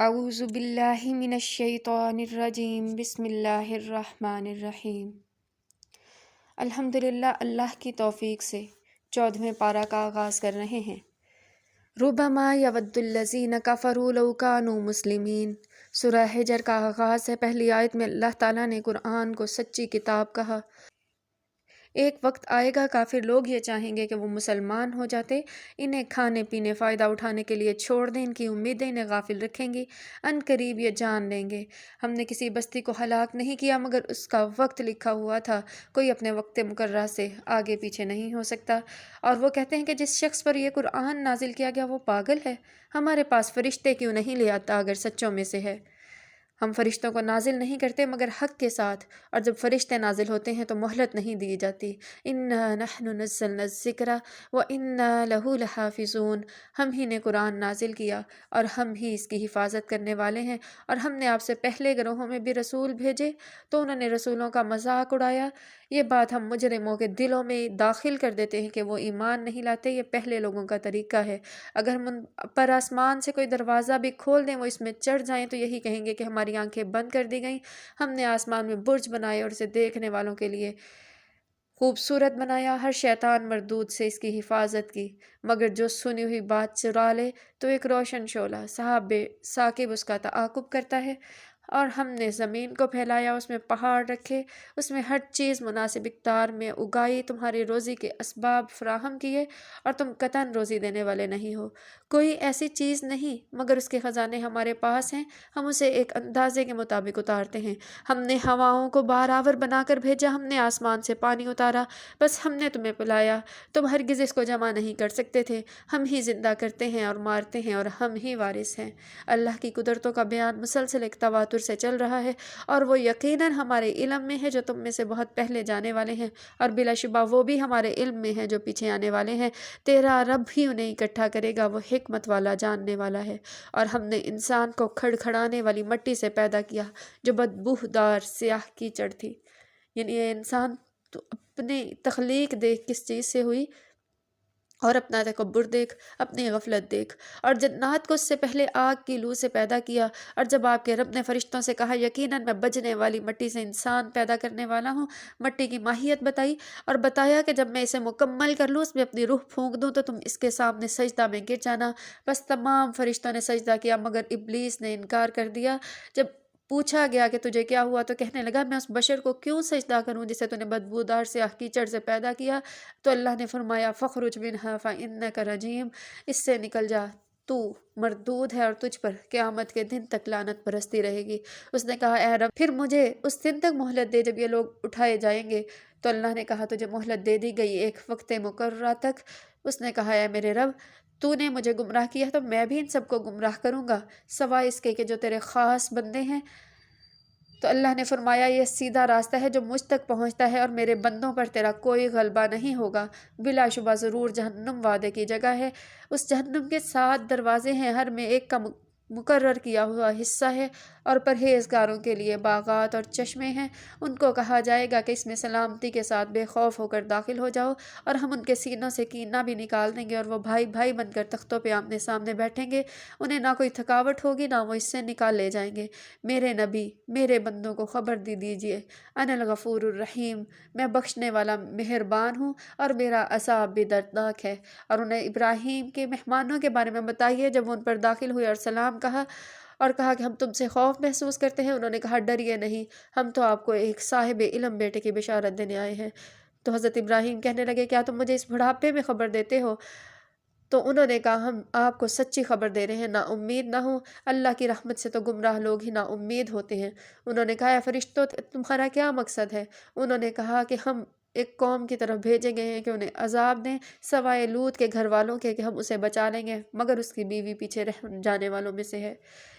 اعوذ باللہ من الشیطان الرجیم بسم اللہ الرحمن الرحیم۔ الحمدللہ، اللہ کی توفیق سے 14ویں پارہ کا آغاز کر رہے ہیں۔ ربما یود الذین کفروا لو کانوا مسلمین۔ سورہ حجر کا آغاز ہے۔ پہلی آیت میں اللہ تعالیٰ نے قرآن کو سچی کتاب کہا۔ ایک وقت آئے گا کافر لوگ یہ چاہیں گے کہ وہ مسلمان ہو جاتے، انہیں کھانے پینے فائدہ اٹھانے کے لیے چھوڑ دیں، ان کی امیدیں انہیں غافل رکھیں گی، ان قریب یہ جان لیں گے ہم نے کسی بستی کو ہلاک نہیں کیا مگر اس کا وقت لکھا ہوا تھا، کوئی اپنے وقت مقررہ سے آگے پیچھے نہیں ہو سکتا۔ اور وہ کہتے ہیں کہ جس شخص پر یہ قرآن نازل کیا گیا وہ پاگل ہے، ہمارے پاس فرشتے کیوں نہیں لے آتا اگر سچوں میں سے ہے۔ ہم فرشتوں کو نازل نہیں کرتے مگر حق کے ساتھ، اور جب فرشتے نازل ہوتے ہیں تو مہلت نہیں دی جاتی۔ اِنَّا نَحْنُ نَزَّلْنَا الذِّكْرَ وَإِنَّا لَهُ لَحَافِظُونَ۔ ہم ہی نے قرآن نازل کیا اور ہم ہی اس کی حفاظت کرنے والے ہیں۔ اور ہم نے آپ سے پہلے گروہوں میں بھی رسول بھیجے تو انہوں نے رسولوں کا مذاق اڑایا۔ یہ بات ہم مجرموں کے دلوں میں داخل کر دیتے ہیں کہ وہ ایمان نہیں لاتے۔ یہ پہلے لوگوں کا طریقہ ہے۔ اگر ہم ان پر آسمان سے کوئی دروازہ بھی کھول دیں وہ اس میں چڑھ جائیں تو یہی کہیں گے کہ ہماری آنکھیں بند کر دی گئیں۔ ہم نے آسمان میں برج بنائے اور اسے دیکھنے والوں کے لیے خوبصورت بنایا۔ ہر شیطان مردود سے اس کی حفاظت کی، مگر جو سنی ہوئی بات چرا لے تو ایک روشن شعلہ سحاب بے ثاقب اس کا تعاقب کرتا ہے۔ اور ہم نے زمین کو پھیلایا، اس میں پہاڑ رکھے، اس میں ہر چیز مناسب اقدار میں اگائی، تمہاری روزی کے اسباب فراہم کیے اور تم قطعاً روزی دینے والے نہیں ہو۔ کوئی ایسی چیز نہیں مگر اس کے خزانے ہمارے پاس ہیں، ہم اسے ایک اندازے کے مطابق اتارتے ہیں۔ ہم نے ہواؤں کو بارآور بنا کر بھیجا، ہم نے آسمان سے پانی اتارا، بس ہم نے تمہیں پلایا، تم ہرگز اس کو جمع نہیں کر سکتے تھے۔ ہم ہی زندہ کرتے ہیں اور مارتے ہیں اور ہم ہی وارث ہیں۔ اللہ کی قدرتوں کا بیان مسلسل ایک تواتر سے چل رہا ہے، اور وہ یقیناً ہمارے علم میں ہے جو تم میں سے بہت پہلے جانے والے ہیں، اور بلا شبہ وہ بھی ہمارے علم میں ہے جو پیچھے آنے والے ہیں۔ تیرا رب ہی انہیں اکٹھا کرے گا، وہ حکمت والا جاننے والا ہے۔ اور ہم نے انسان کو کھڑکھڑانے والی مٹی سے پیدا کیا جو بدبودار سیاہ کیچڑ تھی۔ یعنی یہ انسان تو اپنی تخلیق دیکھ کس چیز سے ہوئی، اور اپنا تکبر دیکھ، اپنی غفلت دیکھ۔ اور جنات کو اس سے پہلے آگ کی لو سے پیدا کیا، اور جب آپ کے رب نے فرشتوں سے کہا یقیناً میں بجنے والی مٹی سے انسان پیدا کرنے والا ہوں، مٹی کی ماہیت بتائی اور بتایا کہ جب میں اسے مکمل کر لوں، اس میں اپنی روح پھونک دوں تو تم اس کے سامنے سجدہ میں گر جانا۔ بس تمام فرشتوں نے سجدہ کیا مگر ابلیس نے انکار کر دیا۔ جب پوچھا گیا کہ تجھے کیا ہوا تو کہنے لگا میں اس بشر کو کیوں سجدہ کروں جسے تو نے بدبودار سیاہ کیچڑ سے پیدا کیا۔ تو اللہ نے فرمایا فَاخْرُجْ مِنْهَا فَإِنَّكَ رَجِيمٌ، اس سے نکل جا، تو مردود ہے اور تجھ پر قیامت کے دن تک لعنت برستی رہے گی۔ اس نے کہا اے رب پھر مجھے اس دن تک مہلت دے جب یہ لوگ اٹھائے جائیں گے۔ تو اللہ نے کہا تجھے مہلت دے دی گئی ایک وقت مقررہ تک۔ اس نے کہا اے میرے رب تو نے مجھے گمراہ کیا تو میں بھی ان سب کو گمراہ کروں گا سوائے اس کے کہ جو تیرے خاص بندے ہیں۔ تو اللہ نے فرمایا یہ سیدھا راستہ ہے جو مجھ تک پہنچتا ہے، اور میرے بندوں پر تیرا کوئی غلبہ نہیں ہوگا۔ بلا شبہ ضرور جہنم وعدے کی جگہ ہے، اس جہنم کے 7 دروازے ہیں، ہر میں ایک کا مقرر کیا ہوا حصہ ہے، اور پرہیزگاروں کے لیے باغات اور چشمے ہیں۔ ان کو کہا جائے گا کہ اس میں سلامتی کے ساتھ بے خوف ہو کر داخل ہو جاؤ، اور ہم ان کے سینوں سے کینہ بھی نکال دیں گے، اور وہ بھائی بھائی بن کر تختوں پہ آمنے سامنے بیٹھیں گے۔ انہیں نہ کوئی تھکاوٹ ہوگی نہ وہ اس سے نکال لے جائیں گے۔ میرے نبی میرے بندوں کو خبر دیجیے، انا الغفور الرحیم، میں بخشنے والا مہربان ہوں اور میرا عذاب بھی دردناک ہے۔ اور انہیں ابراہیم کے مہمانوں کے بارے میں بتائیے جب وہ ان پر داخل ہوئے اور سلام کہا اور کہا کہ ہم تم سے خوف محسوس کرتے ہیں، انہوں نے کہا ڈریے نہیں، ہم تو آپ کو ایک صاحب علم بیٹے کی بشارت دینے آئے ہیں۔ تو حضرت ابراہیم کہنے لگے کیا تم مجھے اس بڑھاپے میں خبر دیتے ہو؟ تو انہوں نے کہا ہم آپ کو سچی خبر دے رہے ہیں، نا امید نہ ہو، اللہ کی رحمت سے تو گمراہ لوگ ہی نا امید ہوتے ہیں۔ انہوں نے کہا اے فرشتوں تمہارا کیا مقصد ہے؟ انہوں نے کہا کہ ہم ایک قوم کی طرف بھیجے گئے ہیں کہ انہیں عذاب دیں سوائے لوط کے گھر والوں کے کہ ہم اسے بچا لیں گے، مگر اس کی بیوی پیچھے رہ جانے والوں میں سے ہے۔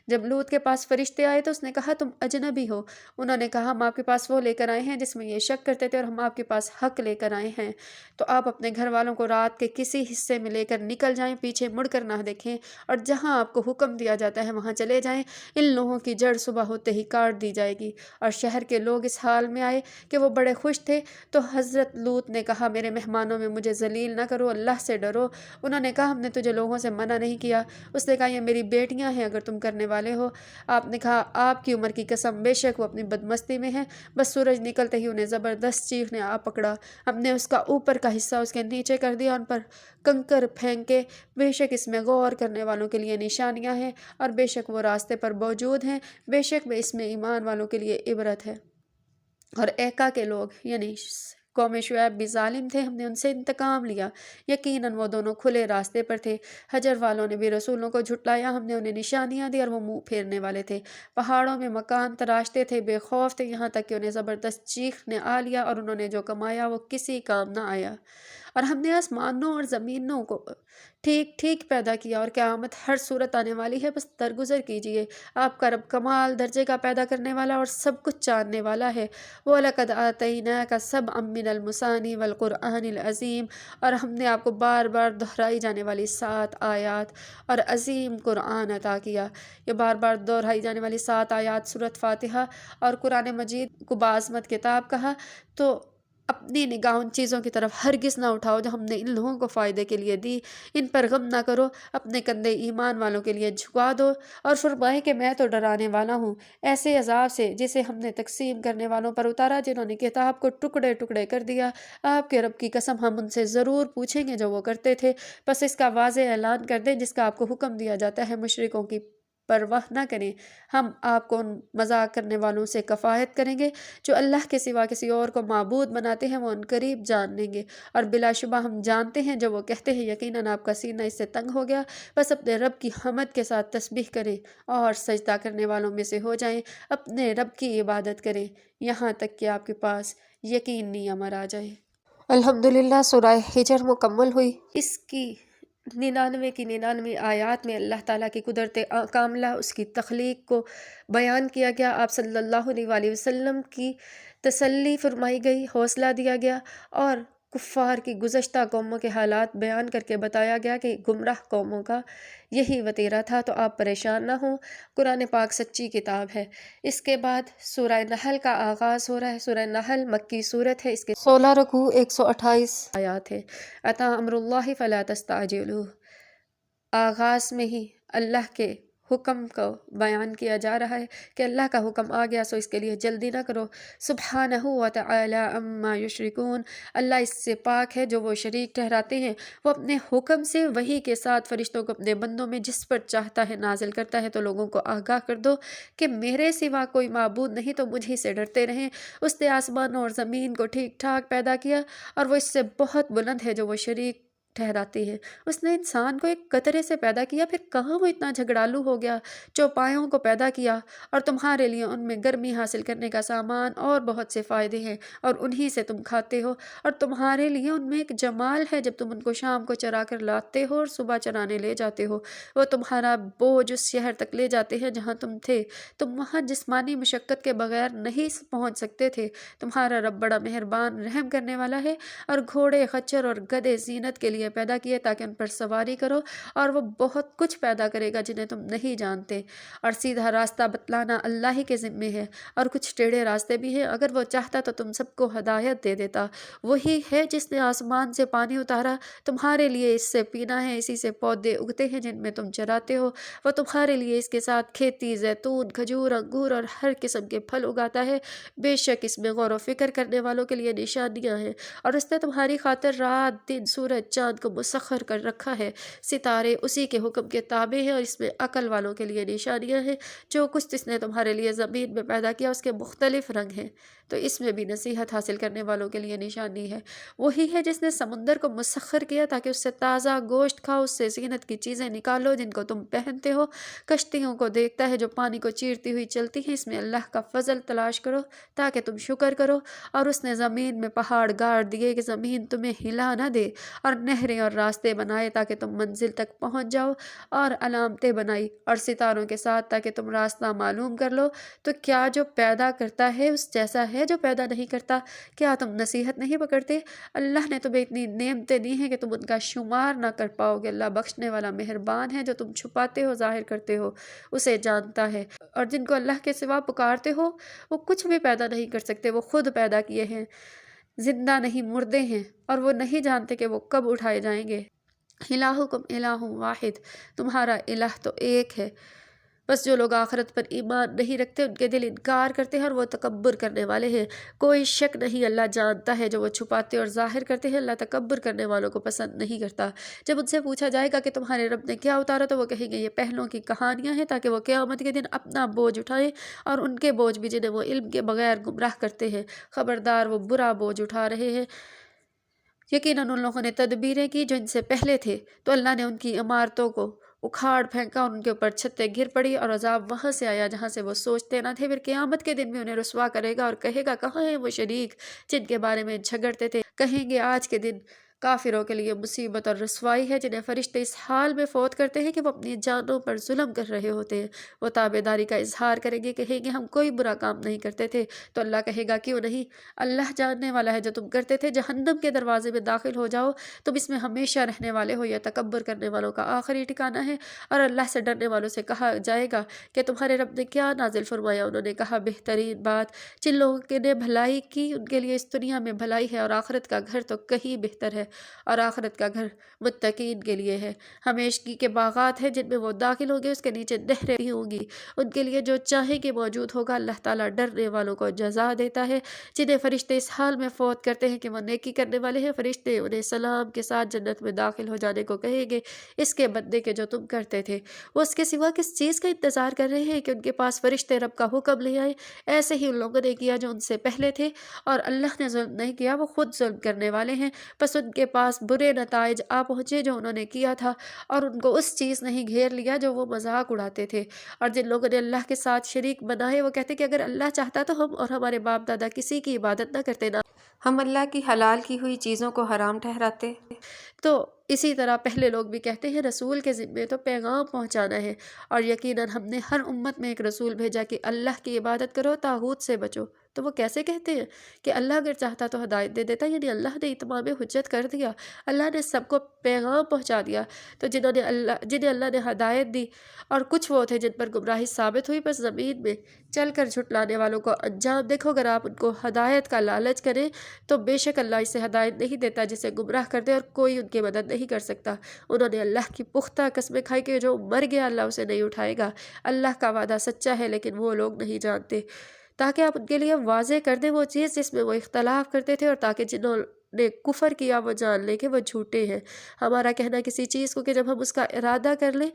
جب لوط کے پاس فرشتے آئے تو اس نے کہا تم اجنبی ہو؟ انہوں نے کہا ہم آپ کے پاس وہ لے کر آئے ہیں جس میں یہ شک کرتے تھے، اور ہم آپ کے پاس حق لے کر آئے ہیں، تو آپ اپنے گھر والوں کو رات کے کسی حصے میں لے کر نکل جائیں، پیچھے مڑ کر نہ دیکھیں، اور جہاں آپ کو حکم دیا جاتا ہے وہاں چلے جائیں۔ ان لوگوں کی جڑ صبح ہوتے ہی کاٹ دی جائے گی۔ اور شہر کے لوگ اس حال میں آئے کہ وہ بڑے خوش تھے، تو حضرت لوط نے کہا میرے مہمانوں میں مجھے ذلیل نہ کرو، اللہ سے ڈرو۔ انہوں نے کہا ہم نے تجھے لوگوں سے منع نہیں کیا۔ اس نے کہا یہ میری بیٹیاں ہیں، اگر تم کرنے والے ہو۔ آپ نے کہا آپ کی عمر کی قسم، بے شک وہ اپنی بدمستی میں ہے۔ بس سورج نکلتے ہی انہیں زبردست چیخ نے آ پکڑا۔ ہم نے اس کا اوپر کا حصہ اس کے نیچے کر دیا، ان پر کنکر پھینکے۔ بے شک اس میں غور کرنے والوں کے لیے نشانیاں ہیں، اور بے شک وہ راستے پر موجود ہیں۔ بے شک اس میں ایمان والوں کے لیے عبرت ہے۔ اور ایکا کے لوگ یعنی قوم شعیب بھی ظالم تھے، ہم نے ان سے انتقام لیا۔ یقیناً وہ دونوں کھلے راستے پر تھے۔ حجر والوں نے بھی رسولوں کو جھٹلایا، ہم نے انہیں نشانیاں دی اور وہ منہ پھیرنے والے تھے۔ پہاڑوں میں مکان تراشتے تھے، بے خوف تھے، یہاں تک کہ انہیں زبردست چیخ نے آ لیا، اور انہوں نے جو کمایا وہ کسی کام نہ آیا۔ اور ہم نے آسمانوں اور زمینوں کو ٹھیک ٹھیک پیدا کیا، اور قیامت ہر صورت آنے والی ہے، بس درگزر کیجیے۔ آپ کا رب کمال درجے کا پیدا کرنے والا اور سب کچھ جاننے والا ہے۔ وَلَقَدْ آتَيْنَاكَ سَبْعًا مِّنَ الْمَثَانِي وَالْقُرْآنِ الْعَظِيمِ، اور ہم نے آپ کو بار بار دہرائی جانے والی 7 آیات اور عظیم قرآن عطا کیا۔ یہ بار بار دہرائی جانے والی 7 آیات سورۃ فاتحہ اور قرآن مجید کو بعظمت کتاب کہا۔ تو اپنی نگاہ ان چیزوں کی طرف ہرگز نہ اٹھاؤ جو ہم نے ان لوگوں کو فائدے کے لیے دی، ان پر غم نہ کرو، اپنے کندھے ایمان والوں کے لیے جھکا دو، اور فرمائے کہ میں تو ڈرانے والا ہوں ایسے عذاب سے جسے ہم نے تقسیم کرنے والوں پر اتارا، جنہوں نے کتاب کو ٹکڑے ٹکڑے کر دیا۔ آپ کے رب کی قسم ہم ان سے ضرور پوچھیں گے جو وہ کرتے تھے، بس اس کا واضح اعلان کر دیں جس کا آپ کو حکم دیا جاتا ہے، مشرکوں کی پرواہ نہ کریں، ہم آپ کو ان مذاق کرنے والوں سے کفایت کریں گے جو اللہ کے سوا کسی اور کو معبود بناتے ہیں، وہ ان قریب جان لیں گے۔ اور بلا شبہ ہم جانتے ہیں جو وہ کہتے ہیں، یقیناً آپ کا سینہ اس سے تنگ ہو گیا۔ بس اپنے رب کی حمد کے ساتھ تسبیح کریں اور سجدہ کرنے والوں میں سے ہو جائیں، اپنے رب کی عبادت کریں یہاں تک کہ آپ کے پاس یقینی امر آ جائے۔ الحمدللہ سورہ حجر مکمل ہوئی۔ اس کی 99 کی 99 آیات میں اللہ تعالیٰ کی قدرت کاملہ، اس کی تخلیق کو بیان کیا گیا۔ آپ صلی اللہ علیہ وآلہ وسلم کی تسلی فرمائی گئی، حوصلہ دیا گیا، اور کفار کی گزشتہ قوموں کے حالات بیان کر کے بتایا گیا کہ گمراہ قوموں کا یہی وتیرہ تھا، تو آپ پریشان نہ ہوں، قرآن پاک سچی کتاب ہے۔ اس کے بعد سورہ نحل کا آغاز ہو رہا ہے۔ سورہ نحل مکی صورت ہے، اس کے 16 رکوع 128 آیات ہیں۔ اتی امر اللہ فلا تستعجلوہ، آغاز میں ہی اللہ کے حکم کو بیان کیا جا رہا ہے کہ اللہ کا حکم آ گیا سو اس کے لیے جلدی نہ کرو۔ سبحانہ وتعالی عما یشرکون، اللہ اس سے پاک ہے جو وہ شریک ٹھہراتے ہیں۔ وہ اپنے حکم سے وحی کے ساتھ فرشتوں کو اپنے بندوں میں جس پر چاہتا ہے نازل کرتا ہے، تو لوگوں کو آگاہ کر دو کہ میرے سوا کوئی معبود نہیں، تو مجھ ہی سے ڈرتے رہیں۔ اس نے آسمانوں اور زمین کو ٹھیک ٹھاک پیدا کیا، اور وہ اس سے بہت بلند ہے جو وہ شریک ٹھہراتے ہیں۔ اس نے انسان کو ایک قطرے سے پیدا کیا، پھر کہاں وہ اتنا جھگڑالو ہو گیا۔ چوپایوں کو پیدا کیا، اور تمہارے لیے ان میں گرمی حاصل کرنے کا سامان اور بہت سے فائدے ہیں، اور انہی سے تم کھاتے ہو۔ اور تمہارے لیے ان میں ایک جمال ہے جب تم ان کو شام کو چرا کر لاتے ہو اور صبح چرانے لے جاتے ہو۔ وہ تمہارا بوجھ اس شہر تک لے جاتے ہیں جہاں تم تھے، تم وہاں جسمانی مشقت کے بغیر نہیں پہنچ سکتے تھے۔ تمہارا رب بڑا مہربان رحم کرنے والا ہے۔ اور گھوڑے، خچر اور گدھے زینت کے لیے پیدا کیے تاکہ ان پر سواری کرو، اور وہ بہت کچھ پیدا کرے گا جنہیں تم نہیں جانتے۔ اور سیدھا راستہ بتلانا اللہ ہی کے ذمے ہے، اور کچھ ٹیڑھے راستے بھی ہیں، اگر وہ چاہتا تو تم سب کو ہدایت دے دیتا۔ وہی ہے جس نے آسمان سے پانی اتارا، تمہارے لیے اس سے پینا ہے، اسی سے پودے اگتے ہیں جن میں تم چراتے ہو۔ وہ تمہارے لیے اس کے ساتھ کھیتی، زیتون، کھجور، انگور اور ہر قسم کے پھل اگاتا ہے۔ بے شک اس میں غور و فکر کرنے والوں کے لیے نشانیاں ہیں۔ اور اس نے تمہاری خاطر رات، دن، سورج، چاند کو مسخر کر رکھا ہے۔ ستارے اسی کے حکم کے تابع ہیں، اور اس میں عقل والوں کے لیے نشانیاں ہیں۔ جو کچھ اس نے تمہارے لیے زمین میں پیدا کیا اس کے مختلف رنگ ہیں، تو اس میں بھی نصیحت حاصل کرنے والوں کے لیے نشانی ہے۔ وہی ہے جس نے سمندر کو مسخر کیا تاکہ اس سے تازہ گوشت کھاؤ، اس سے زینت کی چیزیں نکالو جن کو تم پہنتے ہو۔ کشتیوں کو دیکھتا ہے جو پانی کو چیرتی ہوئی چلتی ہیں، اس میں اللہ کا فضل تلاش کرو تاکہ تم شکر کرو۔ اور اس نے زمین میں پہاڑ گاڑ دیے کہ زمین تمہیں ہلا نہ دے، اور نہریں اور راستے بنائے تاکہ تم منزل تک پہنچ جاؤ، اور علامتیں بنائی اور ستاروں کے ساتھ تاکہ تم راستہ معلوم کر لو۔ تو کیا جو پیدا کرتا ہے اس جیسا ہے جو پیدا نہیں کرتا؟ کیا تم نصیحت نہیں پکڑتے؟ اللہ نے تمہیں اتنی نعمتیں دی ہیں کہ تم ان کا شمار نہ کر پاؤ گے۔ اللہ بخشنے والا مہربان ہے، جو تم چھپاتے ہو ظاہر کرتے ہو اسے جانتا ہے۔ اور جن کو اللہ کے سوا پکارتے ہو وہ کچھ بھی پیدا نہیں کر سکتے، وہ خود پیدا کیے ہیں، زندہ نہیں مردے ہیں، اور وہ نہیں جانتے کہ وہ کب اٹھائے جائیں گے۔ الہکم الہ واحد، تمہارا الہ تو ایک ہے۔ بس جو لوگ آخرت پر ایمان نہیں رکھتے ان کے دل انکار کرتے ہیں اور وہ تکبر کرنے والے ہیں۔ کوئی شک نہیں اللہ جانتا ہے جو وہ چھپاتے اور ظاہر کرتے ہیں، اللہ تکبر کرنے والوں کو پسند نہیں کرتا۔ جب ان سے پوچھا جائے گا کہ تمہارے رب نے کیا اتارا تو وہ کہیں گے یہ پہلوں کی کہانیاں ہیں تاکہ وہ قیامت کے دن اپنا بوجھ اٹھائیں اور ان کے بوجھ بھی جنہیں وہ علم کے بغیر گمراہ کرتے ہیں۔ خبردار وہ برا بوجھ اٹھا رہے ہیں۔ یقیناً ان لوگوں نے تدبیریں کی جو ان سے پہلے تھے تو اللہ نے ان کی عمارتوں کو اکھاڑ پھینکا اور ان کے اوپر چھتیں گر پڑی اور عذاب وہاں سے آیا جہاں سے وہ سوچتے نہ تھے۔ پھر قیامت کے دن بھی انہیں رسوا کرے گا اور کہے گا کہاں ہیں وہ شریک جن کے بارے میں جھگڑتے تھے۔ کہیں گے آج کے دن کافروں کے لیے مصیبت اور رسوائی ہے جنہیں فرشتے اس حال میں فوت کرتے ہیں کہ وہ اپنی جانوں پر ظلم کر رہے ہوتے ہیں۔ وہ تابعداری کا اظہار کریں گے، کہیں گے ہم کوئی برا کام نہیں کرتے تھے۔ تو اللہ کہے گا کیوں نہیں، اللہ جاننے والا ہے جو تم کرتے تھے۔ جہنم کے دروازے میں داخل ہو جاؤ، تم اس میں ہمیشہ رہنے والے ہو۔ یہ تکبر کرنے والوں کا آخری ٹھکانہ ہے۔ اور اللہ سے ڈرنے والوں سے کہا جائے گا کہ تمہارے رب نے کیا نازل فرمایا؟ انہوں نے کہا بہترین بات۔ جن لوگوں نے بھلائی کی ان کے لیے اس دنیا میں بھلائی ہے اور آخرت کا گھر تو کہیں بہتر ہے، اور آخرت کا گھر متقین کے لیے ہے۔ ہمیشگی کے باغات ہیں جن میں وہ داخل ہوں گے، اس کے نیچے نہریں بھی ہوں گی، ان کے لیے جو چاہیں کہ موجود ہوگا۔ اللہ تعالیٰ ڈرنے والوں کو جزا دیتا ہے جنہیں فرشتے اس حال میں فوت کرتے ہیں کہ وہ نیکی کرنے والے ہیں۔ فرشتے انہیں سلام کے ساتھ جنت میں داخل ہو جانے کو کہیں گے، اس کے بدلے کے جو تم کرتے تھے۔ وہ اس کے سوا کس چیز کا انتظار کر رہے ہیں کہ ان کے پاس فرشتے رب کا حکم لے آئے؟ ایسے ہی ان لوگوں نے کیا جو ان سے پہلے تھے، اور اللہ نے ظلم نہیں کیا، وہ خود ظلم کرنے والے ہیں۔ بس ان کے پاس برے نتائج آ پہنچے جو انہوں نے کیا تھا، اور ان کو اس چیز نہیں گھیر لیا جو وہ مذاق اڑاتے تھے۔ اور جن لوگوں نے اللہ کے ساتھ شریک بنائے وہ کہتے کہ اگر اللہ چاہتا تو ہم اور ہمارے باپ دادا کسی کی عبادت نہ کرتے، نہ ہم اللہ کی حلال کی ہوئی چیزوں کو حرام ٹھہراتے۔ تو اسی طرح پہلے لوگ بھی کہتے ہیں رسول کے ذمے تو پیغام پہنچانا ہے، اور یقیناً ہم نے ہر امت میں ایک رسول بھیجا کہ اللہ کی عبادت کرو، طاغوت سے بچو۔ تو وہ کیسے کہتے ہیں کہ اللہ اگر چاہتا تو ہدایت دے دیتا، یعنی اللہ نے اتمام حجت کر دیا، اللہ نے سب کو پیغام پہنچا دیا۔ تو جنہیں اللہ نے ہدایت دی اور کچھ وہ تھے جن پر گمراہی ثابت ہوئی، بس زمین میں چل کر جھٹلانے والوں کو انجام دیکھو۔ اگر آپ ان کو ہدایت کا لالچ کریں تو بے شک اللہ اسے ہدایت نہیں دیتا جسے گمراہ کر دے، اور کوئی ان کی مدد نہیں کر سکتا۔ انہوں نے اللہ کی پختہ قسمیں کھائی کہ جو مر گیا اللہ اسے نہیں اٹھائے گا۔ اللہ کا وعدہ سچا ہے لیکن وہ لوگ نہیں جانتے۔ تاکہ آپ ان کے لیے واضح کر دیں وہ چیز جس میں وہ اختلاف کرتے تھے، اور تاکہ جنہوں نے کفر کیا وہ جان لے کہ وہ جھوٹے ہیں۔ ہمارا کہنا کسی چیز کو کہ جب ہم اس کا ارادہ کر لیں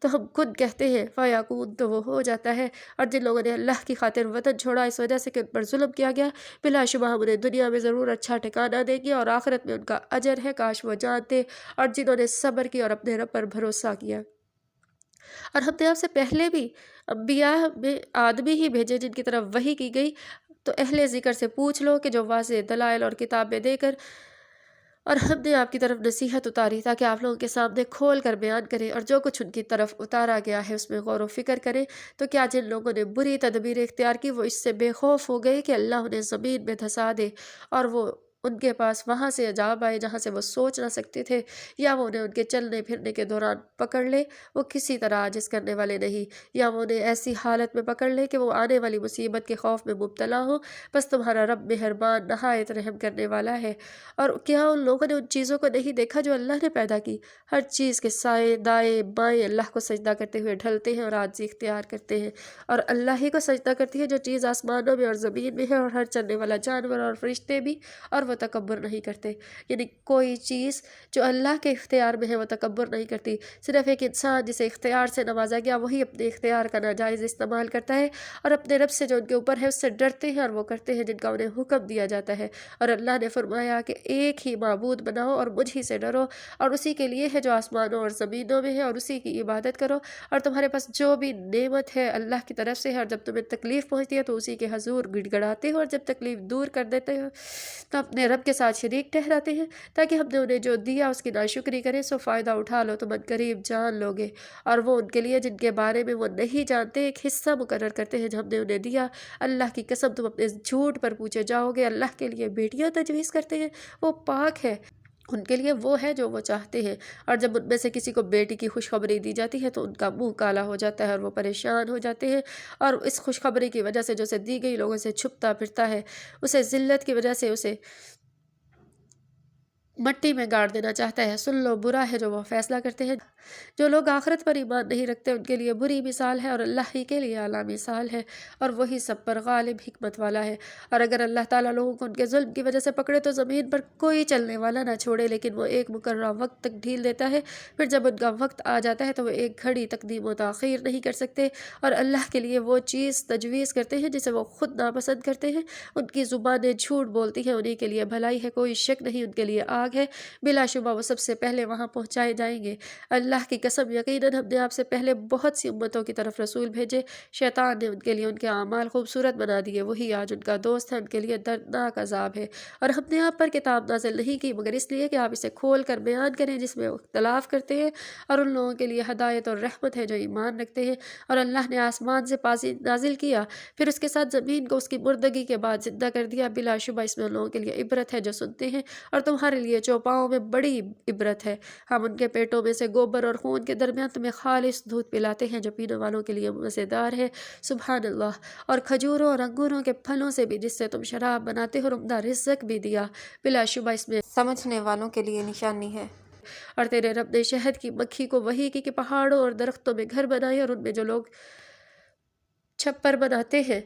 تو ہم خود کہتے ہیں فیکون، تو وہ ہو جاتا ہے۔ اور جن لوگوں نے اللہ کی خاطر وطن چھوڑا اس وجہ سے کہ ان پر ظلم کیا گیا، بلا شبہ ہم انہیں دنیا میں ضرور اچھا ٹھکانہ دیں گے اور آخرت میں ان کا اجر ہے، کاش وہ جانتے۔ اور جنہوں نے صبر کیا اور اپنے رب پر بھروسہ کیا، اور ہم نے آپ سے پہلے بھی انبیاء میں آدمی ہی بھیجے جن کی طرف وحی کی گئی، تو اہل ذکر سے پوچھ لو کہ جو واضح دلائل اور کتابیں دے کر، اور ہم نے آپ کی طرف نصیحت اتاری تاکہ آپ لوگوں کے سامنے کھول کر بیان کریں، اور جو کچھ ان کی طرف اتارا گیا ہے اس میں غور و فکر کریں۔ تو کیا جن لوگوں نے بری تدبیر اختیار کی وہ اس سے بے خوف ہو گئے کہ اللہ انہیں زمین میں دھسا دے اور وہ ان کے پاس وہاں سے عذاب آئے جہاں سے وہ سوچ نہ سکتے تھے، یا وہ انہیں ان کے چلنے پھرنے کے دوران پکڑ لے، وہ کسی طرح عاجز کرنے والے نہیں، یا وہ انہیں ایسی حالت میں پکڑ لے کہ وہ آنے والی مصیبت کے خوف میں مبتلا ہو۔ بس تمہارا رب مہربان نہایت رحم کرنے والا ہے۔ اور کیا ان لوگوں نے ان چیزوں کو نہیں دیکھا جو اللہ نے پیدا کی؟ ہر چیز کے سائے دائیں بائیں اللہ کو سجدہ کرتے ہوئے ڈھلتے ہیں اور عاجزی اختیار کرتے ہیں، اور اللہ ہی کو سجدہ کرتی ہے جو چیز آسمانوں میں اور زمین میں ہے، اور ہر چلنے والا جانور اور فرشتے بھی، اور وہ تکبر نہیں کرتے۔ یعنی کوئی چیز جو اللہ کے اختیار میں ہے وہ تکبر نہیں کرتی۔ صرف ایک انسان جسے اختیار سے نوازا گیا وہی اپنے اختیار کا ناجائز استعمال کرتا ہے، اور اپنے رب سے جو ان کے اوپر ہے اس سے ڈرتے ہیں اور وہ کرتے ہیں جن کا انہیں حکم دیا جاتا ہے۔ اور اللہ نے فرمایا کہ ایک ہی معبود بناؤ اور مجھ ہی سے ڈرو، اور اسی کے لیے ہے جو آسمانوں اور زمینوں میں ہے، اور اسی کی عبادت کرو۔ اور تمہارے پاس جو بھی نعمت ہے اللہ کی طرف سے ہے، اور جب تمہیں تکلیف پہنچتی ہے تو اسی کے حضور گڑ گڑاتے ہو، اور جب تکلیف دور کر دیتے ہو تو اپنے رب کے ساتھ شریک ٹھہراتے ہیں تاکہ ہم نے انہیں جو دیا اس کی ناشکری کریں، سو فائدہ اٹھا لو تم قریب جان لوگے۔ اور وہ ان کے لیے جن کے بارے میں وہ نہیں جانتے ایک حصہ مقرر کرتے ہیں جو ہم نے انہیں دیا۔ اللہ کی قسم تم اپنے جھوٹ پر پوچھے جاؤ گے۔ اللہ کے لیے بیٹیاں تجویز کرتے ہیں، وہ پاک ہے، ان کے لیے وہ ہے جو وہ چاہتے ہیں۔ اور جب ان میں سے کسی کو بیٹی کی خوشخبری دی جاتی ہے تو ان کا منہ کالا ہو جاتا ہے اور وہ پریشان ہو جاتے ہیں، اور اس خوشخبری کی وجہ سے جو اسے دی گئی لوگوں سے چھپتا پھرتا ہے، اسے ذلت کی وجہ سے اسے مٹی میں گاڑ دینا چاہتا ہے۔ سن لو، برا ہے جو وہ فیصلہ کرتے ہیں۔ جو لوگ آخرت پر ایمان نہیں رکھتے ان کے لیے بری مثال ہے، اور اللہ ہی کے لیے اعلیٰ مثال ہے، اور وہی سب پر غالب حکمت والا ہے۔ اور اگر اللہ تعالیٰ لوگوں کو ان کے ظلم کی وجہ سے پکڑے تو زمین پر کوئی چلنے والا نہ چھوڑے، لیکن وہ ایک مقررہ وقت تک ڈھیل دیتا ہے۔ پھر جب ان کا وقت آ جاتا ہے تو وہ ایک گھڑی تقدیم و تاخیر نہیں کر سکتے، اور اللہ کے لیے وہ چیز تجویز کرتے ہیں جسے وہ خود ناپسند کرتے ہیں۔ ان کی زبانیں جھوٹ بولتی ہیں، انہی کے لیے بھلائی ہے، کوئی شک نہیں ان کے لیے آگ ہے، بلا شبہ وہ سب سے پہلے وہاں پہنچائے جائیں گے۔ اللہ کی قسم، یقیناً ہم نے آپ سے پہلے بہت سی امتوں کی طرف رسول بھیجے، شیطان نے ان کے لیے ان کے اعمال خوبصورت بنا دیے، وہی آج ان کا دوست ہے، ان کے لیے دردناک عذاب ہے۔ اور ہم نے آپ پر کتاب نازل نہیں کی مگر اس لیے کہ آپ اسے کھول کر بیان کریں جس میں وہ اختلاف کرتے ہیں، اور ان لوگوں کے لیے ہدایت اور رحمت ہے جو ایمان رکھتے ہیں۔ اور اللہ نے آسمان سے پانی نازل کیا، پھر اس کے ساتھ زمین کو اس کی مردگی کے بعد زندہ کر دیا، بلا شبہ اس میں ان لوگوں کے لیے عبرت ہے جو سنتے ہیں، اور تمہارے لیے چوپاؤں میں بڑی عبرت ہے۔ ہم ان کے پیٹوں میں سے گوبر اور خون کے درمیان تمہیں خالص دودھ پلاتے ہیں جو پینے والوں کے لیے مزیدار ہے۔ سبحان اللہ۔ اور کھجوروں اور انگوروں کے پھلوں سے بھی جس سے تم شراب بناتے ہو عمدہ رزق بھی دیا، بلا شبہ اس میں سمجھنے والوں کے لیے نشانی ہے۔ اور تیرے رب نے شہد کی مکھی کو وحی کی کہ پہاڑوں اور درختوں میں گھر بنائے، اور ان میں جو لوگ چھپر بناتے ہیں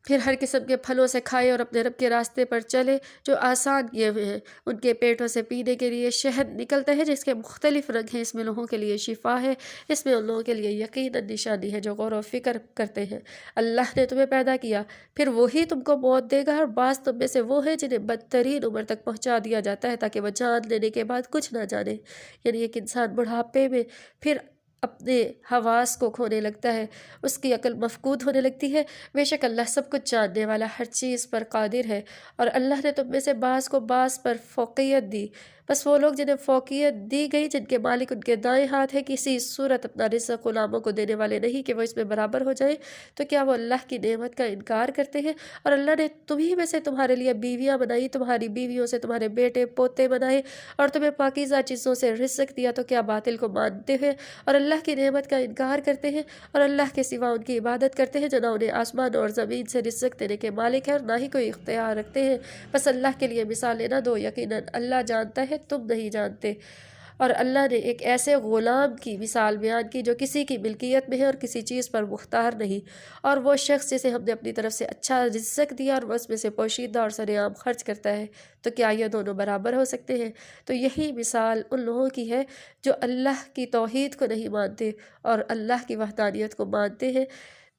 پھر ہر قسم کے پھلوں سے کھائے اور اپنے رب کے راستے پر چلے جو آسان کیے ہوئے ہیں۔ ان کے پیٹوں سے پینے کے لیے شہد نکلتا ہے جس کے مختلف رنگ ہیں، اس میں لوگوں کے لیے شفا ہے، اس میں ان لوگوں کے لیے یقیناً نشانی ہے جو غور و فکر کرتے ہیں۔ اللہ نے تمہیں پیدا کیا، پھر وہی تم کو موت دے گا، اور بعض تم میں سے وہ ہیں جنہیں بدترین عمر تک پہنچا دیا جاتا ہے تاکہ وہ جان لینے کے بعد کچھ نہ جانے، یعنی ایک انسان بڑھاپے میں پھر اپنے حواس کو کھونے لگتا ہے، اس کی عقل مفقود ہونے لگتی ہے۔ بے شک اللہ سب کچھ جاننے والا، ہر چیز پر قادر ہے۔ اور اللہ نے تم میں سے بعض کو بعض پر فوقیت دی، بس وہ لوگ جنہیں فوقیت دی گئی جن کے مالک ان کے دائیں ہاتھ ہے کسی صورت اپنا رزق غلاموں کو دینے والے نہیں کہ وہ اس میں برابر ہو جائیں، تو کیا وہ اللہ کی نعمت کا انکار کرتے ہیں؟ اور اللہ نے تمہیں میں سے تمہارے لیے بیویاں بنائی، تمہاری بیویوں سے تمہارے بیٹے پوتے بنائے، اور تمہیں پاکیزہ چیزوں سے رزق دیا، تو کیا باطل کو مانتے ہیں اور اللہ کی نعمت کا انکار کرتے ہیں، اور اللہ کے سوا ان کی عبادت کرتے ہیں جو نہ انہیں آسمان اور زمین سے رزق دینے کے مالک ہے اور نہ ہی کوئی اختیار رکھتے ہیں؟ بس اللہ کے لیے مثالیں نہ دو، یقیناً اللہ جانتا ہے تم نہیں جانتے۔ اور اللہ نے ایک ایسے غلام کی مثال بیان کی جو کسی کی ملکیت میں ہے اور کسی چیز پر مختار نہیں، اور وہ شخص جسے ہم نے اپنی طرف سے اچھا رزق دیا اور وہ اس میں سے پوشیدہ اور سرعام خرچ کرتا ہے، تو کیا یہ دونوں برابر ہو سکتے ہیں؟ تو یہی مثال ان لوگوں کی ہے جو اللہ کی توحید کو نہیں مانتے اور اللہ کی وحدانیت کو مانتے ہیں۔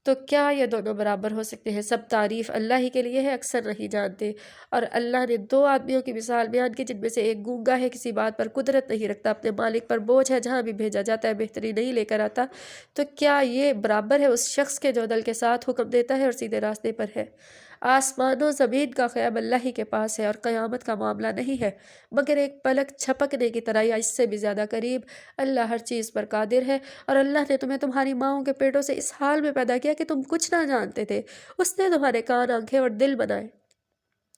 تو کیا یہ دونوں برابر ہو سکتے ہیں؟ سب تعریف اللہ ہی کے لیے ہے، اکثر نہیں جانتے۔ اور اللہ نے دو آدمیوں کی مثال بیان کی جن میں سے ایک گونگا ہے، کسی بات پر قدرت نہیں رکھتا، اپنے مالک پر بوجھ ہے، جہاں بھی بھیجا جاتا ہے بہتری نہیں لے کر آتا، تو کیا یہ برابر ہے اس شخص کے جو دل کے ساتھ حکم دیتا ہے اور سیدھے راستے پر ہے؟ آسمان و زمین کا قیام اللہ ہی کے پاس ہے، اور قیامت کا معاملہ نہیں ہے مگر ایک پلک جھپکنے کی طرح یا اس سے بھی زیادہ قریب۔ اللہ ہر چیز پر قادر ہے۔ اور اللہ نے تمہیں تمہاری ماؤں کے پیٹوں سے اس حال میں پیدا کیا کہ تم کچھ نہ جانتے تھے، اس نے تمہارے کان، آنکھیں اور دل بنائے،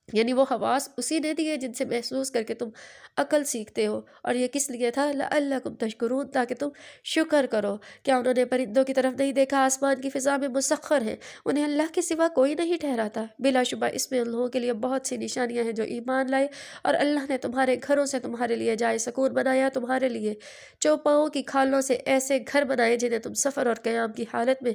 یعنی وہ حواس اسی نے دیے جن سے محسوس کر کے تم عقل سیکھتے ہو۔ اور یہ کس لیے تھا؟ لعلکم تشکرون، تاکہ تم شکر کرو۔ کیا انہوں نے پرندوں کی طرف نہیں دیکھا؟ آسمان کی فضا میں مسخر ہیں، انہیں اللہ کے سوا کوئی نہیں ٹھہراتا۔ بلا شبہ اس میں ان لوگوں کے لیے بہت سی نشانیاں ہیں جو ایمان لائے۔ اور اللہ نے تمہارے گھروں سے تمہارے لیے جائے سکون بنایا، تمہارے لیے چوپاؤں کی کھالوں سے ایسے گھر بنائے جنہیں تم سفر اور قیام کی حالت میں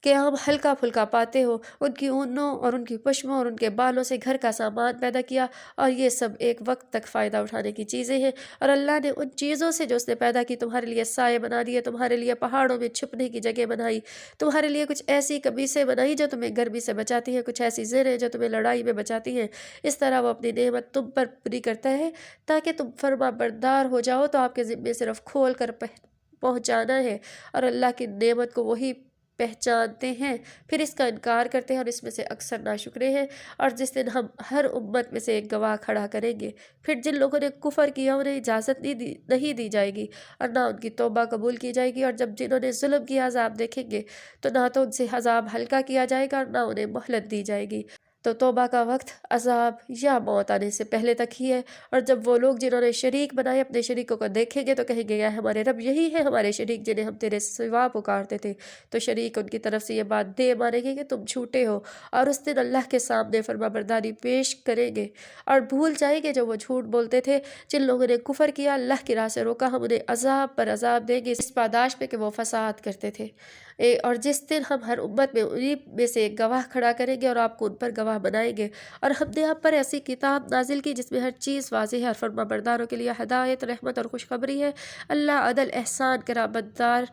قیام ہلکا پھلکا پاتے ہو، ان کی اونوں اور ان کی پشموں اور ان کے بالوں سے گھر کا سامان پیدا کیا، اور یہ سب ایک وقت تک فائدہ اٹھانے کی چیزیں ہیں۔ اور اللہ نے ان چیزوں سے جو اس نے پیدا کی تمہارے لیے سائے بنا دیے، تمہارے لیے پہاڑوں میں چھپنے کی جگہ بنائی، تمہارے لیے کچھ ایسی قمیصیں بنائی جو تمہیں گرمی سے بچاتی ہیں، کچھ ایسی زریں جو تمہیں لڑائی میں بچاتی ہیں۔ اس طرح وہ اپنی نعمت تم پر پوری کرتا ہے تاکہ تم فرما بردار ہو جاؤ، تو آپ کے ذمے صرف کھول کر پہنچانا ہے، اور اللہ کی نعمت کو وہی پہچانتے ہیں، پھر اس کا انکار کرتے ہیں، اور اس میں سے اکثر ناشکرے ہیں۔ اور جس دن ہم ہر امت میں سے ایک گواہ کھڑا کریں گے، پھر جن لوگوں نے کفر کیا انہیں اجازت نہیں دی جائے گی اور نہ ان کی توبہ قبول کی جائے گی، اور جب جنہوں نے ظلم کیا عذاب دیکھیں گے تو نہ تو ان سے عذاب ہلکا کیا جائے گا اور نہ انہیں مہلت دی جائے گی۔ تو توبہ کا وقت عذاب یا موت آنے سے پہلے تک ہی ہے۔ اور جب وہ لوگ جنہوں نے شریک بنائے اپنے شریکوں کو دیکھیں گے تو کہیں گے یا ہمارے رب یہی ہے ہمارے شریک جنہیں ہم تیرے سوا پکارتے تھے، تو شریک ان کی طرف سے یہ بات دے مانیں گے کہ تم جھوٹے ہو، اور اس دن اللہ کے سامنے فرما برداری پیش کریں گے اور بھول جائیں گے جو وہ جھوٹ بولتے تھے۔ جن لوگوں نے کفر کیا، اللہ کی راہ سے روکا، ہم انہیں عذاب پر عذاب دیں گے اس پاداش پہ کہ وہ فساد کرتے تھے۔ اور جس دن ہم ہر امت میں انہی میں سے ایک گواہ کھڑا کریں گے اور آپ کو ان پر گواہ بنائیں گے، اور ہم نے آپ پر ایسی کتاب نازل کی جس میں ہر چیز واضح ہے اور فرما برداروں کے لیے ہدایت، رحمت اور خوشخبری ہے۔ اللہ عدل، احسان، کرامت دار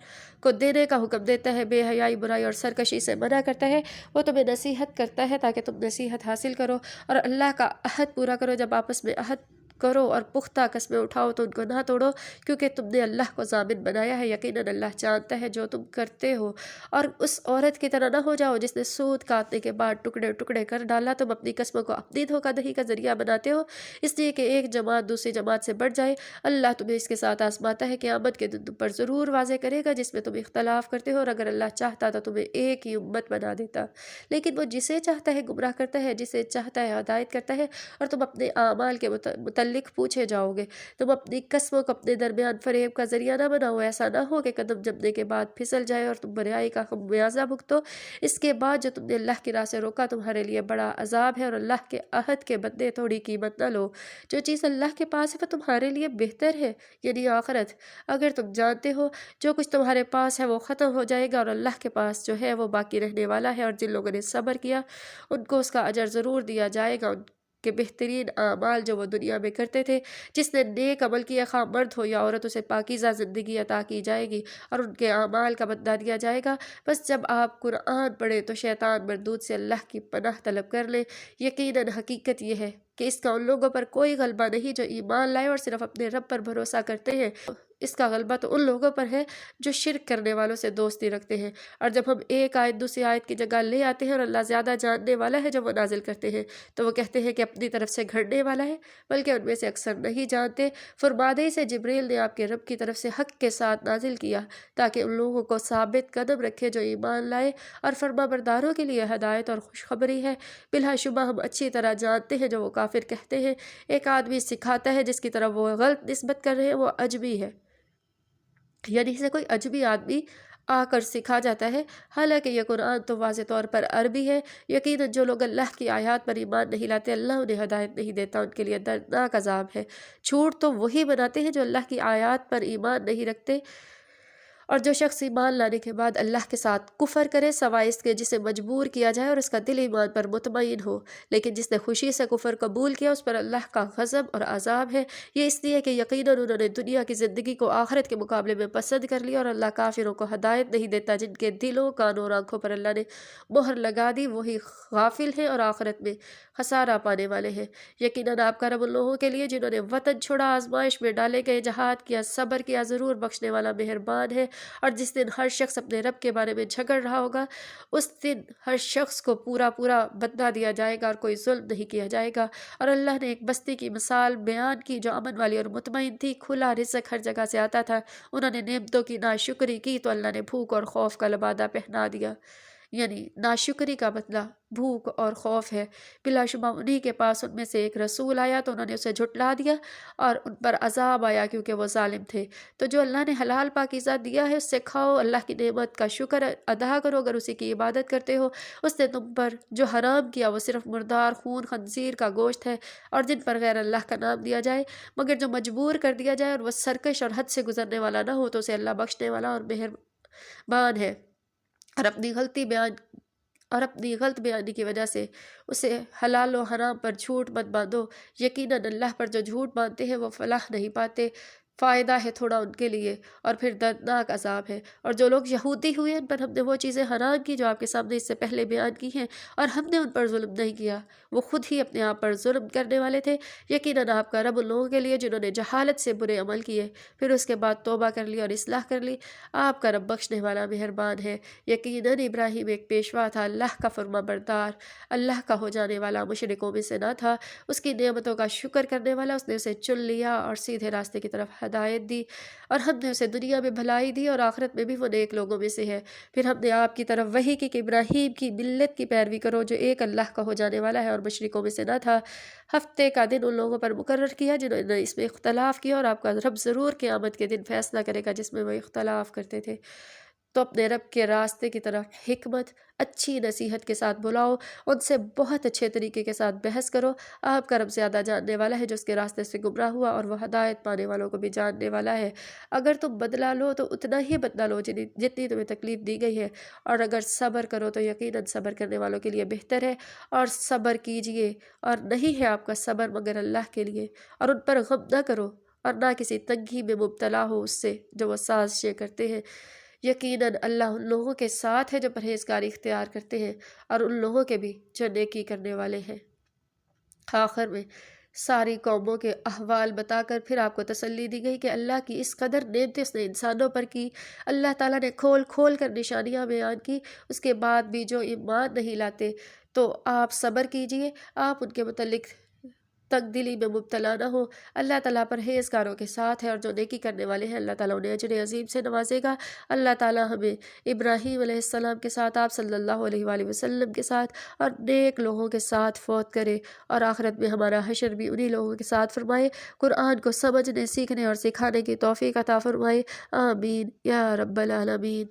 کو دینے کا حکم دیتا ہے، بے حیائی، برائی اور سرکشی سے منع کرتا ہے۔ وہ تمہیں نصیحت کرتا ہے تاکہ تم نصیحت حاصل کرو اور اللہ کا عہد پورا کرو۔ جب آپس میں عہد کرو اور پختہ قسمیں اٹھاؤ تو ان کو نہ توڑو، کیونکہ تم نے اللہ کو ضامن بنایا ہے۔ یقیناً اللہ جانتا ہے جو تم کرتے ہو۔ اور اس عورت کی طرح نہ ہو جاؤ جس نے سود کاٹنے کے بعد ٹکڑے ٹکڑے کر ڈالا۔ تم اپنی قسموں کو اپنی دھوکہ دہی کا ذریعہ بناتے ہو، اس لیے کہ ایک جماعت دوسری جماعت سے بڑھ جائے۔ اللہ تمہیں اس کے ساتھ آزماتا ہے، قیامت کے دن تم پر ضرور واضح کرے گا جس میں تم اختلاف کرتے ہو، اور اگر اللہ چاہتا تو تمہیں ایک ہی امت بنا دیتا، لیکن وہ جسے چاہتا ہے گمراہ کرتا ہے، جسے چاہتا ہے ہدایت کرتا ہے۔ اور تم اپنے اعمال کے متعلق پوچھے جاؤ گے۔ تم اپنی قسموں کو اپنے درمیان فریب کا ذریعہ نہ بناؤ، ایسا نہ ہو کہ قدم جمنے کے بعد پھسل جائے اور تم بریائی کا خمیازہ بھگتو۔ اس کے بعد جو تم نے اللہ کی راہ سے روکا تمہارے لیے بڑا عذاب ہے، اور اللہ کے عہد کے بدلے تھوڑی قیمت نہ لو۔ جو چیز اللہ کے پاس ہے وہ تمہارے لیے بہتر ہے، یعنی آخرت۔ اگر تم جانتے ہو جو کچھ تمہارے پاس ہے وہ ختم ہو جائے گا، اور اللہ کے پاس جو ہے وہ باقی رہنے والا ہے۔ اور جن لوگوں نے صبر کیا ان کو اس کا اجر ضرور دیا جائے گا، ان کے بہترین اعمال جو وہ دنیا میں کرتے تھے۔ جس نے نیک عمل کیا، خواہ مرد ہو یا عورت، اسے پاکیزہ زندگی عطا کی جائے گی اور ان کے اعمال کا بدلہ دیا جائے گا۔ بس جب آپ قرآن پڑھیں تو شیطان مردود سے اللہ کی پناہ طلب کر لیں۔ یقیناً حقیقت یہ ہے کہ اس کا ان لوگوں پر کوئی غلبہ نہیں جو ایمان لائے اور صرف اپنے رب پر بھروسہ کرتے ہیں۔ اس کا غلبہ تو ان لوگوں پر ہے جو شرک کرنے والوں سے دوستی رکھتے ہیں۔ اور جب ہم ایک آیت دوسری آیت کی جگہ لے آتے ہیں اور اللہ زیادہ جاننے والا ہے جو وہ نازل کرتے ہیں، تو وہ کہتے ہیں کہ اپنی طرف سے گھڑنے والا ہے، بلکہ ان میں سے اکثر نہیں جانتے۔ فرمانے سے جبریل نے آپ کے رب کی طرف سے حق کے ساتھ نازل کیا تاکہ ان لوگوں کو ثابت قدم رکھے جو ایمان لائے، اور فرما برداروں کے لیے ہدایت اور خوشخبری ہے۔ بلا شبہ ہم اچھی طرح جانتے ہیں جو وہ کافر کہتے ہیں۔ ایک آدمی سکھاتا ہے جس کی طرف وہ غلط نسبت کر رہے ہیں وہ اجمی ہے، یعنی سے کوئی اجمی آدمی آ کر سکھا جاتا ہے، حالانکہ یہ قرآن تو واضح طور پر عربی ہے۔ یقیناً جو لوگ اللہ کی آیات پر ایمان نہیں لاتے اللہ انہیں ہدایت نہیں دیتا، ان کے لیے دردناک عذاب ہے۔ جھوٹ تو وہی بناتے ہیں جو اللہ کی آیات پر ایمان نہیں رکھتے، اور جو شخص ایمان لانے کے بعد اللہ کے ساتھ کفر کرے سوائے اس کے جسے مجبور کیا جائے اور اس کا دل ایمان پر مطمئن ہو، لیکن جس نے خوشی سے کفر قبول کیا اس پر اللہ کا غضب اور عذاب ہے۔ یہ اس لیے کہ یقیناً انہوں نے دنیا کی زندگی کو آخرت کے مقابلے میں پسند کر لیا، اور اللہ کافروں کو ہدایت نہیں دیتا۔ جن کے دلوں، کانوں اور آنکھوں پر اللہ نے مہر لگا دی وہی غافل ہیں اور آخرت میں خسارہ پانے والے ہیں۔ یقیناً آپ کا رب ان لوگوں کے لیے جنہوں نے وطن چھوڑا، آزمائش میں ڈالے گئے، جہاد کیا، صبر کیا، ضرور بخشنے والا مہربان ہے۔ اور جس دن ہر شخص اپنے رب کے بارے میں جھگڑ رہا ہوگا اس دن ہر شخص کو پورا بدلہ دیا جائے گا اور کوئی ظلم نہیں کیا جائے گا۔ اور اللہ نے ایک بستی کی مثال بیان کی جو امن والی اور مطمئن تھی، کھلا رزق ہر جگہ سے آتا تھا۔ انہوں نے نعمتوں کی ناشکری کی تو اللہ نے بھوک اور خوف کا لبادہ پہنا دیا، یعنی ناشکری کا بدلہ بھوک اور خوف ہے۔ بلا شبہ انہی کے پاس ان میں سے ایک رسول آیا تو انہوں نے اسے جھٹلا دیا اور ان پر عذاب آیا کیونکہ وہ ظالم تھے۔ تو جو اللہ نے حلال پاکیزہ دیا ہے اس سے کھاؤ، اللہ کی نعمت کا شکر ادا کرو اگر اسی کی عبادت کرتے ہو۔ اس نے تم پر جو حرام کیا وہ صرف مردار خون خنزیر کا گوشت ہے اور جن پر غیر اللہ کا نام لیا جائے، مگر جو مجبور کر دیا جائے اور وہ سرکش اور حد سے گزرنے والا نہ ہو تو اسے اللہ بخشنے والا اور مہربان ہے۔ اور اپنی غلط بیانی کی وجہ سے اسے حلال و حرام پر جھوٹ مت باندھو۔ یقیناً اللہ پر جو جھوٹ باندھتے ہیں وہ فلاح نہیں پاتے، فائدہ ہے تھوڑا ان کے لیے اور پھر دردناک عذاب ہے۔ اور جو لوگ یہودی ہوئے ان پر ہم نے وہ چیزیں حرام کی جو آپ کے سامنے اس سے پہلے بیان کی ہیں، اور ہم نے ان پر ظلم نہیں کیا، وہ خود ہی اپنے آپ پر ظلم کرنے والے تھے۔ یقیناً آپ کا رب ان لوگوں کے لیے جنہوں نے جہالت سے برے عمل کیے پھر اس کے بعد توبہ کر لی اور اصلاح کر لی، آپ کا رب بخشنے والا مہربان ہے۔ یقیناً ابراہیم ایک پیشوا تھا، اللہ کا فرما بردار، اللہ کا ہو جانے والا، مشرکوں میں سے نہ تھا، اس کی نعمتوں کا شکر کرنے والا۔ اس نے اسے چن لیا اور سیدھے راستے کی طرف ہدایت دی اور ہم نے اسے دنیا میں بھلائی دی اور آخرت میں بھی وہ نیک لوگوں میں سے ہے۔ پھر ہم نے آپ کی طرف وحی کی کہ ابراہیم کی ملت کی پیروی کرو جو ایک اللہ کا ہو جانے والا ہے اور مشرکوں میں سے نہ تھا۔ ہفتے کا دن ان لوگوں پر مقرر کیا جنہوں نے اس میں اختلاف کیا، اور آپ کا رب ضرور قیامت کے دن فیصلہ کرے گا جس میں وہ اختلاف کرتے تھے۔ تو اپنے رب کے راستے کی طرف حکمت، اچھی نصیحت کے ساتھ بلاؤ، ان سے بہت اچھے طریقے کے ساتھ بحث کرو۔ آپ کا رب زیادہ جاننے والا ہے جو اس کے راستے سے گمراہ ہوا، اور وہ ہدایت پانے والوں کو بھی جاننے والا ہے۔ اگر تم بدلہ لو تو اتنا ہی بدلہ لو جتنی تمہیں تکلیف دی گئی ہے، اور اگر صبر کرو تو یقیناً صبر کرنے والوں کے لیے بہتر ہے۔ اور صبر کیجئے، اور نہیں ہے آپ کا صبر مگر اللہ کے لیے، اور ان پر غم نہ کرو اور نہ کسی تنگی میں مبتلا ہو اس سے جو وہ سازشیں کرتے ہیں۔ یقیناً اللہ ان لوگوں کے ساتھ ہے جو پرہیزگاری اختیار کرتے ہیں، اور ان لوگوں کے بھی جو نیکی کرنے والے ہیں۔ آخر میں ساری قوموں کے احوال بتا کر پھر آپ کو تسلی دی گئی کہ اللہ کی اس قدر نعمتیں اس نے انسانوں پر کی، اللہ تعالیٰ نے کھول کھول کر نشانیاں بیان کی، اس کے بعد بھی جو ایمان نہیں لاتے تو آپ صبر کیجئے، آپ ان کے متعلق تنگ دلی میں مبتلا نہ ہو۔ اللہ تعالیٰ پرہیزگاروں کے ساتھ ہے، اور جو نیکی کرنے والے ہیں اللہ تعالیٰ انہیں اجر عظیم سے نوازے گا۔ اللہ تعالیٰ ہمیں ابراہیم علیہ السلام کے ساتھ، آپ صلی اللہ علیہ وآلہ وسلم کے ساتھ اور نیک لوگوں کے ساتھ فوت کرے، اور آخرت میں ہمارا حشر بھی انہی لوگوں کے ساتھ فرمائے۔ قرآن کو سمجھنے، سیکھنے اور سکھانے کی توفیق عطا فرمائے۔ آمین یا رب العالمین۔